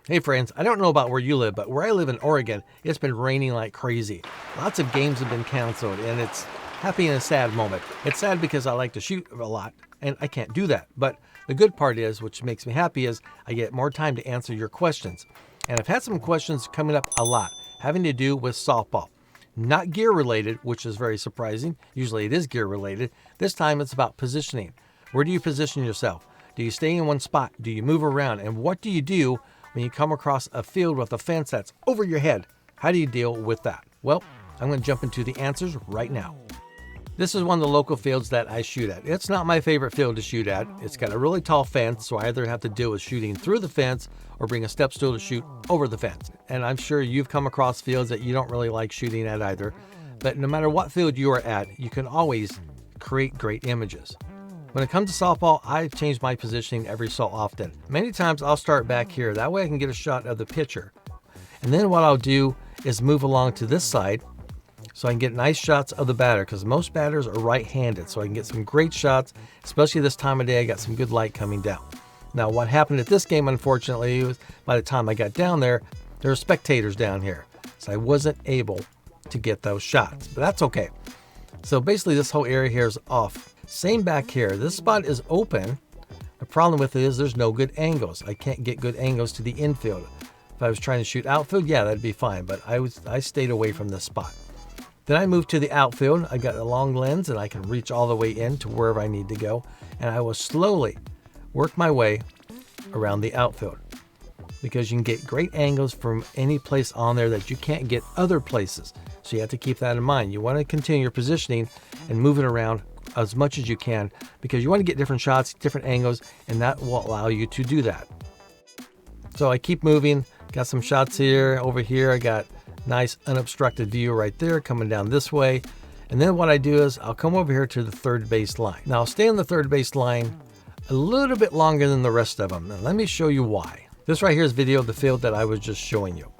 Hey friends, I don't know about where you live, but where I live in Oregon, it's been raining like crazy. Lots of games have been canceled, and it's happy and a sad moment. It's sad because I like to shoot a lot, and I can't do that. But the good part is, which makes me happy, is I get more time to answer your questions. And I've had some questions coming up a lot, having to do with softball. Not gear related, which is very surprising. Usually it is gear related. This time it's about positioning. Where do you position yourself? Do you stay in one spot? Do you move around? And what do you do when you come across a field with a fence that's over your head? How do you deal with that? Well, I'm going to jump into the answers right now. This is one of the local fields that I shoot at. It's not my favorite field to shoot at. It's got a really tall fence, so I either have to deal with shooting through the fence or bring a step stool to shoot over the fence. And I'm sure you've come across fields that you don't really like shooting at either. But no matter what field you are at, you can always create great images. When it comes to softball, I've changed my positioning every so often. Many times I'll start back here. That way I can get a shot of the pitcher. And then what I'll do is move along to this side so I can get nice shots of the batter, because most batters are right-handed. So I can get some great shots, especially this time of day. I got some good light coming down. Now what happened at this game, unfortunately, was by the time I got down there were spectators down here. So I wasn't able to get those shots, but that's okay. So basically this whole area here is off. Same back here. This spot is open. The problem with it is there's no good angles. I can't get good angles to the infield. If I was trying to shoot outfield, yeah, that'd be fine, but I stayed away from this spot. Then I moved to the outfield. I got a long lens and I can reach all the way in to wherever I need to go. And I will slowly work my way around the outfield, because you can get great angles from any place on there that you can't get other places. So you have to keep that in mind. You want to continue your positioning and move it around as much as you can, because you want to get different shots, different angles, and that will allow you to do that. So I keep moving, got some shots here, over here. I got nice unobstructed view right there coming down this way. And then what I do is I'll come over here to the third base line. Now I'll stay on the third base line a little bit longer than the rest of them. Now let me show you why. This right here is video of the field that I was just showing you.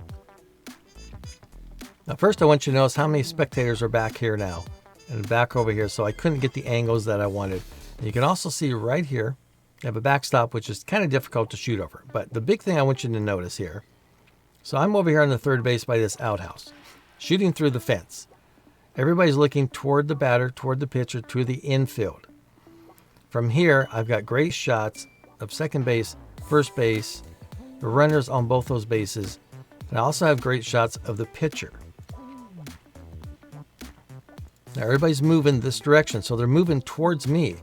Now first I want you to notice how many spectators are back here now and back over here, so I couldn't get the angles that I wanted. And you can also see right here, I have a backstop, which is kind of difficult to shoot over. But the big thing I want you to notice here, so I'm over here on the third base by this outhouse, shooting through the fence. Everybody's looking toward the batter, toward the pitcher, to the infield. From here, I've got great shots of second base, first base, the runners on both those bases, and I also have great shots of the pitcher. Now everybody's moving this direction, so they're moving towards me.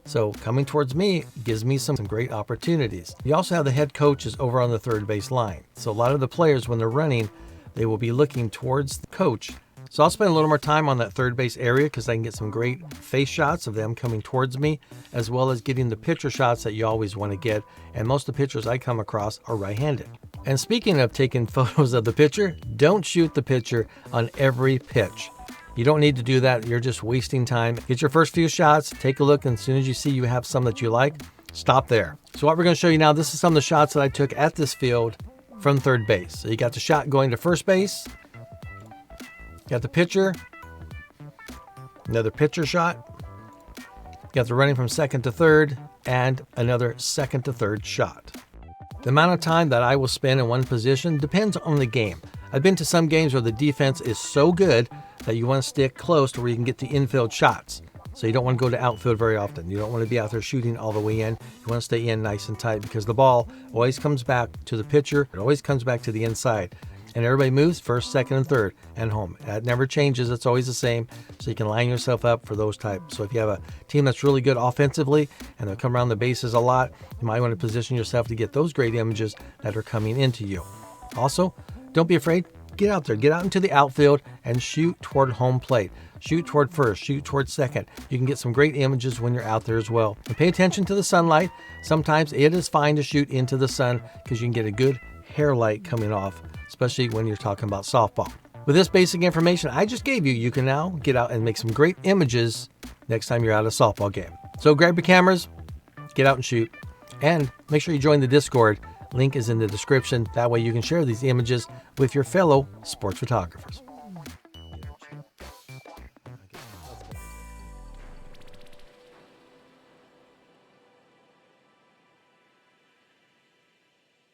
So coming towards me gives me some great opportunities. You also have the head coaches over on the third base line. So a lot of the players, when they're running, they will be looking towards the coach. So I'll spend a little more time on that third base area, because I can get some great face shots of them coming towards me, as well as getting the pitcher shots that you always want to get. And most of the pitchers I come across are right-handed. And speaking of taking photos of the pitcher, don't shoot the pitcher on every pitch. You don't need to do that. You're just wasting time. Get your first few shots, take a look, and as soon as you see you have some that you like, stop there. So what we're going to show you now, this is some of the shots that I took at this field from third base. So you got the shot going to first base, got the pitcher, another pitcher shot, got the running from second to third, and another second to third shot. The amount of time that I will spend in one position depends on the game. I've been to some games where the defense is so good that you want to stick close to where you can get the infield shots. So you don't want to go to outfield very often. You don't want to be out there shooting all the way in. You want to stay in nice and tight, because the ball always comes back to the pitcher. It always comes back to the inside. And everybody moves first, second, and third, and home. That never changes. It's always the same. So you can line yourself up for those types. So if you have a team that's really good offensively and they'll come around the bases a lot, you might want to position yourself to get those great images that are coming into you. Also, don't be afraid. Get out there. Get out into the outfield and shoot toward home plate. Shoot toward first. Shoot toward second. You can get some great images when you're out there as well. And pay attention to the sunlight. Sometimes it is fine to shoot into the sun, because you can get a good hair light coming off, especially when you're talking about softball. With this basic information I just gave you, you can now get out and make some great images next time you're at a softball game. So grab your cameras, get out and shoot, and make sure you join the Discord. Link is in the description. That way you can share these images with your fellow sports photographers.